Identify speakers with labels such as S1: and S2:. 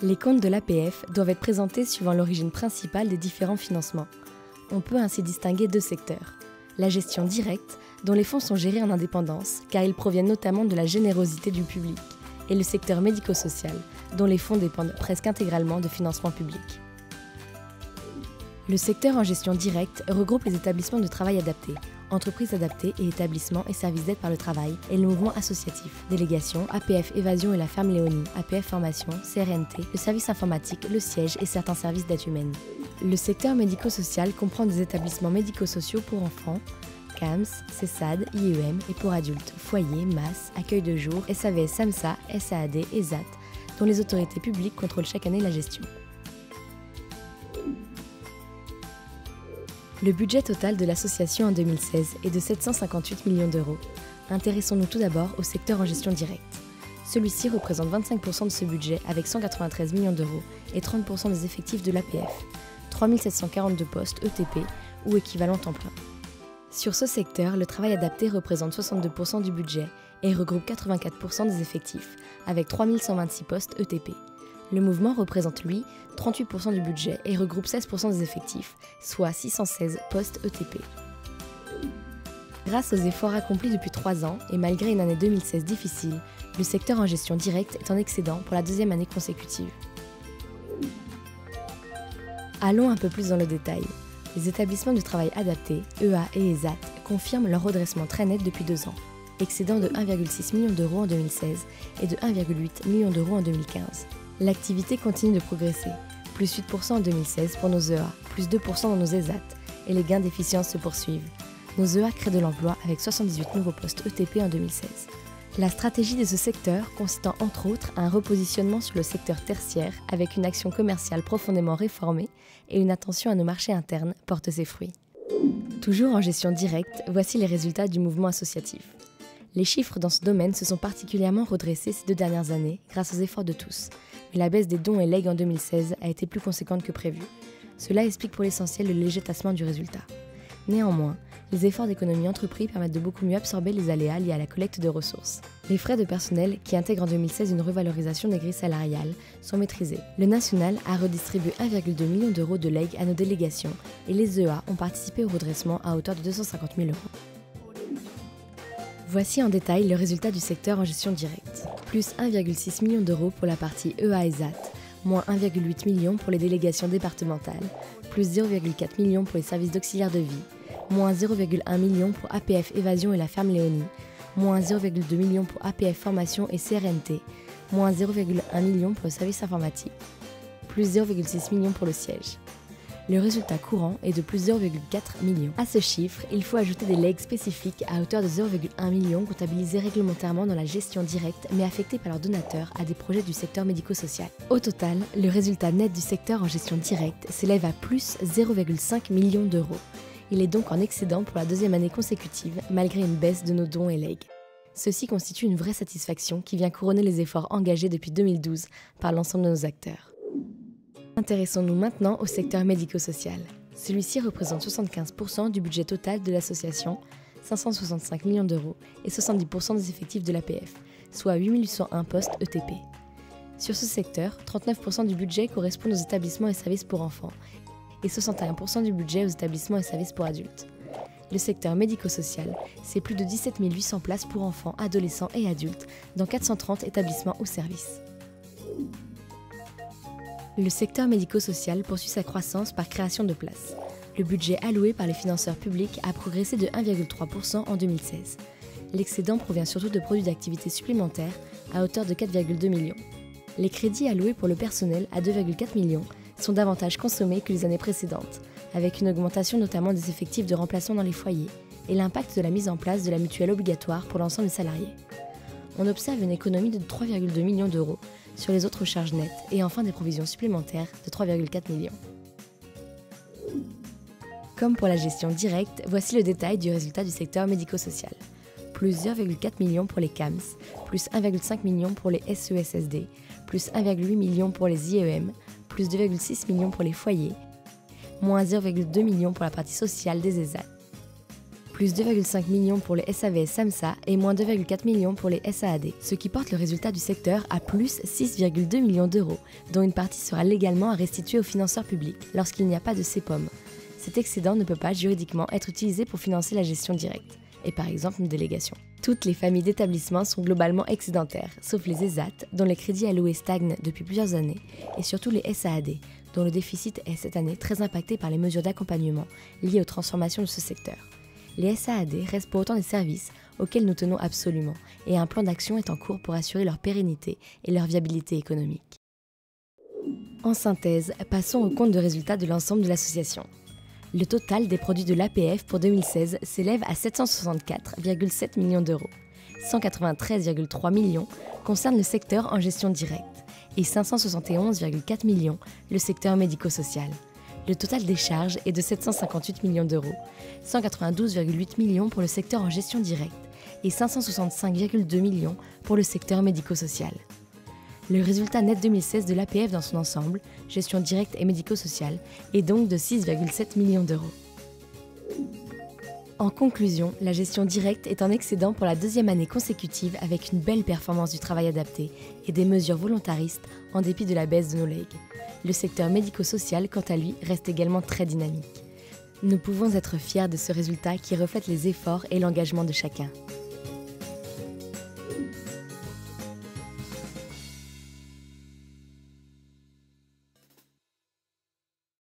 S1: Les comptes de l'APF doivent être présentés suivant l'origine principale des différents financements. On peut ainsi distinguer deux secteurs. La gestion directe, dont les fonds sont gérés en indépendance, car ils proviennent notamment de la générosité du public, et le secteur médico-social, dont les fonds dépendent presque intégralement de financements publics. Le secteur en gestion directe regroupe les établissements de travail adaptés, entreprises adaptées et établissements et services d'aide par le travail, et le mouvement associatif, délégation, APF Évasion et la Ferme Léonie, APF Formation, CRNT, le service informatique, le siège et certains services d'aide humaine. Le secteur médico-social comprend des établissements médico-sociaux pour enfants, CAMS, CESAD, IEM et pour adultes, foyers, MAS, accueil de jour, SAVS, SAMSA, SAAD et ZAT, dont les autorités publiques contrôlent chaque année la gestion. Le budget total de l'association en 2016 est de 758 millions d'euros. Intéressons-nous tout d'abord au secteur en gestion directe. Celui-ci représente 25% de ce budget avec 193 millions d'euros et 30% des effectifs de l'APF, 3742 postes ETP ou équivalent temps plein. Sur ce secteur, le travail adapté représente 62% du budget et regroupe 84% des effectifs avec 3126 postes ETP. Le mouvement représente, lui, 38% du budget et regroupe 16% des effectifs, soit 616 postes ETP. Grâce aux efforts accomplis depuis 3 ans et malgré une année 2016 difficile, le secteur en gestion directe est en excédent pour la deuxième année consécutive. Allons un peu plus dans le détail. Les établissements de travail adaptés, EA et ESAT, confirment leur redressement très net depuis 2 ans, excédent de 1,6 million d'euros en 2016 et de 1,8 million d'euros en 2015. L'activité continue de progresser, plus 8% en 2016 pour nos EA, plus 2% dans nos ESAT, et les gains d'efficience se poursuivent. Nos EA créent de l'emploi avec 78 nouveaux postes ETP en 2016. La stratégie de ce secteur consistant entre autres à un repositionnement sur le secteur tertiaire avec une action commerciale profondément réformée et une attention à nos marchés internes porte ses fruits. Toujours en gestion directe, voici les résultats du mouvement associatif. Les chiffres dans ce domaine se sont particulièrement redressés ces 2 dernières années grâce aux efforts de tous, mais la baisse des dons et legs en 2016 a été plus conséquente que prévu. Cela explique pour l'essentiel le léger tassement du résultat. Néanmoins, les efforts d'économie entrepris permettent de beaucoup mieux absorber les aléas liés à la collecte de ressources. Les frais de personnel, qui intègrent en 2016 une revalorisation des grilles salariales, sont maîtrisés. Le national a redistribué 1,2 million d'euros de legs à nos délégations et les EA ont participé au redressement à hauteur de 250 000 euros. Voici en détail le résultat du secteur en gestion directe. Plus 1,6 million d'euros pour la partie EA et ZAT, moins 1,8 million pour les délégations départementales, plus 0,4 million pour les services d'auxiliaire de vie, moins 0,1 million pour APF Évasion et la Ferme Léonie, moins 0,2 million pour APF Formation et CRNT, moins 0,1 million pour le service informatique, plus 0,6 million pour le siège. Le résultat courant est de plus 0,4 million. À ce chiffre, il faut ajouter des legs spécifiques à hauteur de 0,1 million comptabilisés réglementairement dans la gestion directe mais affectés par leurs donateurs à des projets du secteur médico-social. Au total, le résultat net du secteur en gestion directe s'élève à plus 0,5 million d'euros. Il est donc en excédent pour la 2e année consécutive malgré une baisse de nos dons et legs. Ceci constitue une vraie satisfaction qui vient couronner les efforts engagés depuis 2012 par l'ensemble de nos acteurs. Intéressons-nous maintenant au secteur médico-social. Celui-ci représente 75% du budget total de l'association, 565 millions d'euros et 70% des effectifs de l'APF, soit 8801 postes ETP. Sur ce secteur, 39% du budget correspond aux établissements et services pour enfants et 61% du budget aux établissements et services pour adultes. Le secteur médico-social, c'est plus de 17 800 places pour enfants, adolescents et adultes dans 430 établissements ou services. Le secteur médico-social poursuit sa croissance par création de places. Le budget alloué par les financeurs publics a progressé de 1,3% en 2016. L'excédent provient surtout de produits d'activité supplémentaires à hauteur de 4,2 millions. Les crédits alloués pour le personnel à 2,4 millions sont davantage consommés que les années précédentes, avec une augmentation notamment des effectifs de remplacement dans les foyers et l'impact de la mise en place de la mutuelle obligatoire pour l'ensemble des salariés. On observe une économie de 3,2 millions d'euros sur les autres charges nettes et enfin des provisions supplémentaires de 3,4 millions. Comme pour la gestion directe, voici le détail du résultat du secteur médico-social. Plus 0,4 millions pour les CAMS, plus 1,5 million pour les SESSD, plus 1,8 million pour les IEM, plus 2,6 millions pour les foyers, moins 0,2 million pour la partie sociale des ESAT. plus 2,5 millions pour les SAVS SAMSA et moins 2,4 millions pour les SAAD, ce qui porte le résultat du secteur à plus 6,2 millions d'euros, dont une partie sera légalement à restituer aux financeurs publics lorsqu'il n'y a pas de CPOM. Cet excédent ne peut pas juridiquement être utilisé pour financer la gestion directe, et par exemple une délégation. Toutes les familles d'établissements sont globalement excédentaires, sauf les ESAT, dont les crédits alloués stagnent depuis plusieurs années, et surtout les SAAD, dont le déficit est cette année très impacté par les mesures d'accompagnement liées aux transformations de ce secteur. Les SAAD restent pour autant des services auxquels nous tenons absolument, et un plan d'action est en cours pour assurer leur pérennité et leur viabilité économique. En synthèse, passons au compte de résultats de l'ensemble de l'association. Le total des produits de l'APF pour 2016 s'élève à 764,7 millions d'euros. 193,3 millions concernent le secteur en gestion directe et 571,4 millions le secteur médico-social. Le total des charges est de 758 millions d'euros, 192,8 millions pour le secteur en gestion directe et 565,2 millions pour le secteur médico-social. Le résultat net 2016 de l'APF dans son ensemble, gestion directe et médico-sociale, est donc de 6,7 millions d'euros. En conclusion, la gestion directe est en excédent pour la deuxième année consécutive avec une belle performance du travail adapté et des mesures volontaristes en dépit de la baisse de nos legs. Le secteur médico-social, quant à lui, reste également très dynamique. Nous pouvons être fiers de ce résultat qui reflète les efforts et l'engagement de chacun.